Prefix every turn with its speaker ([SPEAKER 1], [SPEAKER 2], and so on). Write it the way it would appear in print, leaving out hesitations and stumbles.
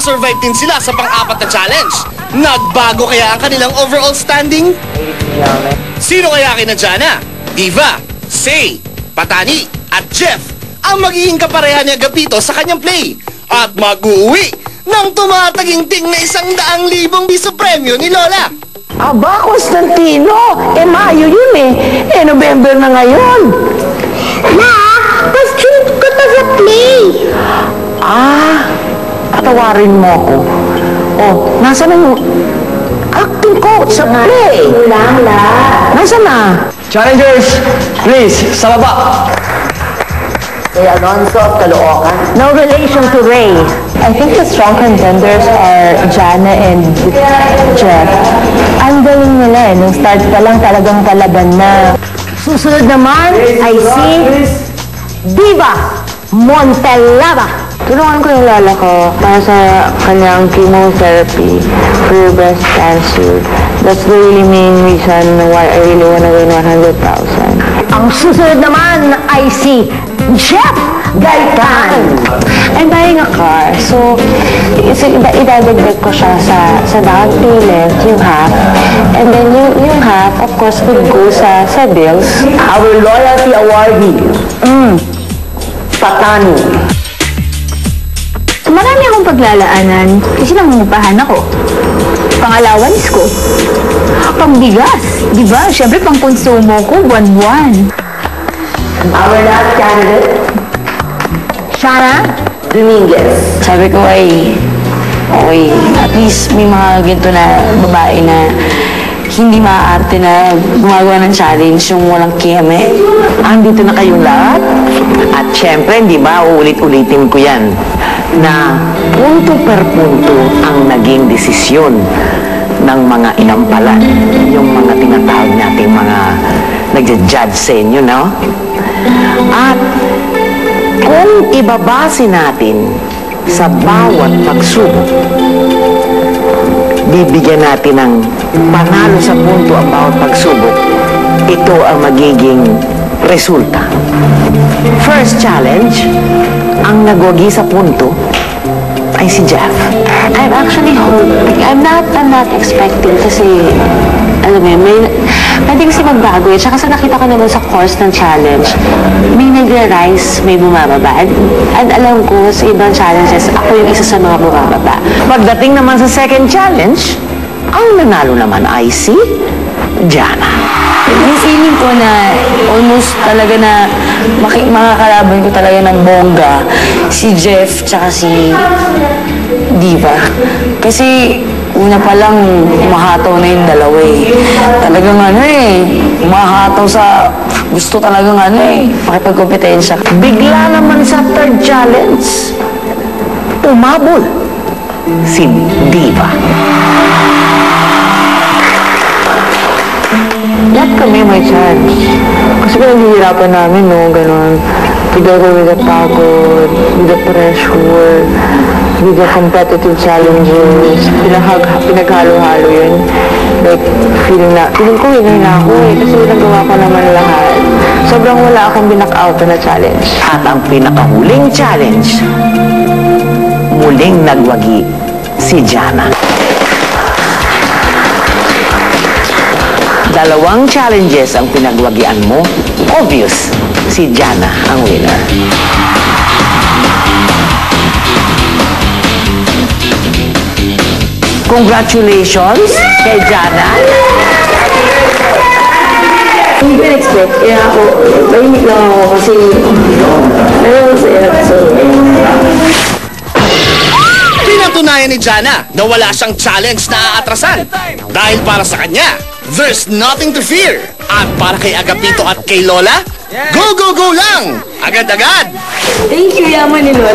[SPEAKER 1] nakasurvive din sila sa pang-apat na challenge. Nagbago kaya ang kanilang overall standing? Sino kaya kina Jana, Diva, Say, Patani at Jeff ang magiging kapareha ni Agapito sa kanyang play at mag-uwi ng tumataginting na 100,000 piso premyo ni Lola?
[SPEAKER 2] Aba, Constantino, Mayo yun November na ngayon.
[SPEAKER 3] Ma, mas trip ko to sa play.
[SPEAKER 2] Patawarin mo ako. Nasaan na yung acting coach sa play? Nasaan na?
[SPEAKER 4] Challengers, please, sa baba.
[SPEAKER 2] Ray Alonso of Caloocan.
[SPEAKER 3] No relation to Ray.
[SPEAKER 5] I think the strong contenders are Jana and Jeff. Ang galing nila nung start pa lang talagang kalaban na.
[SPEAKER 3] Susunod naman ay si Diva Montelava.
[SPEAKER 5] Tulungan ko yung lola ko para sa kanyang chemotherapy for breast cancer. That's the really main reason why I really wanna win 100,000.
[SPEAKER 3] Ang susunod naman ay si Jeff Gaitan.
[SPEAKER 5] I'm buying a car, so idadagdag ko siya sa down payment, yung half. And then yung half, of course, would go sa bills.
[SPEAKER 2] Our loyalty awardee, Patani.
[SPEAKER 5] Marami akong paglalaanan kasi nangungupahan ako. Pang-allowance ko. Pang-bigas, di ba? Siyempre, pang-konsumo ko, buwan-buwan.
[SPEAKER 2] Our last candidate,
[SPEAKER 3] Shana
[SPEAKER 2] Dominguez.
[SPEAKER 5] Sabi ko ay, okay, at least may mga ganito na babae na hindi maaarte na gumagawa ng challenge yung walang kiyame.
[SPEAKER 2] Andito na kayong lahat. At syempre, di ba, uulit-ulitin ko yan na punto per punto ang naging desisyon ng mga inampalan. Yung mga tinatawag natin mga nagja-judge sa inyo, no? At kung ibabase natin sa bawat pagsubok, bibigyan natin ng panalo sa punto ang bawat pagsubok, ito ang magiging resulta. First challenge, ang nagwagi sa punto ay si Jeff.
[SPEAKER 5] I'm actually hoping, I'm not expecting kasi, alam mo yun, pwede kasi magbago eh. Tsaka sa nakita ko naman sa course ng challenge, may nagre-rise, may bumababa. And alam ko sa ibang challenges, ako yung isa sa mga bumababa.
[SPEAKER 2] Pagdating naman sa second challenge, ang nanalo naman ay si Jana.
[SPEAKER 5] Yung feeling ko na almost talaga na makakalaban ko talaga ng bongga si Jeff tsaka si Diva. Kasi una pa lang umahataw na yung dalawa eh. Talagang umahataw sa gusto talagang makipagkompetensya.
[SPEAKER 2] Bigla naman sa third challenge, umabol si Diva.
[SPEAKER 5] Lahat kami may chance. Kasi pinaghihirapan namin, gano'n. Together with the pagod, with the pressure, with the competitive challenges. Pinaghalo-halo yun. Like, feeling ko winner na ako kasi nagawa ko naman lahat. Sobrang wala akong binak-out na challenge.
[SPEAKER 2] At ang pinakahuling challenge, muling nagwagi si Jana. Dalawang challenges ang pinagwagian mo. Obvious, si Jana ang winner. Congratulations kay Jana.
[SPEAKER 5] Hindi ko expect. Kaya ako, tahimik lang ako kasi
[SPEAKER 1] Pinatunayan ni Jana na wala siyang challenge na aatrasan. Dahil para sa kanya, there's nothing to fear. At para kay Agapito at kay Lola, go, go, go lang! Agad-agad!
[SPEAKER 5] Thank you, yaman ni Lola.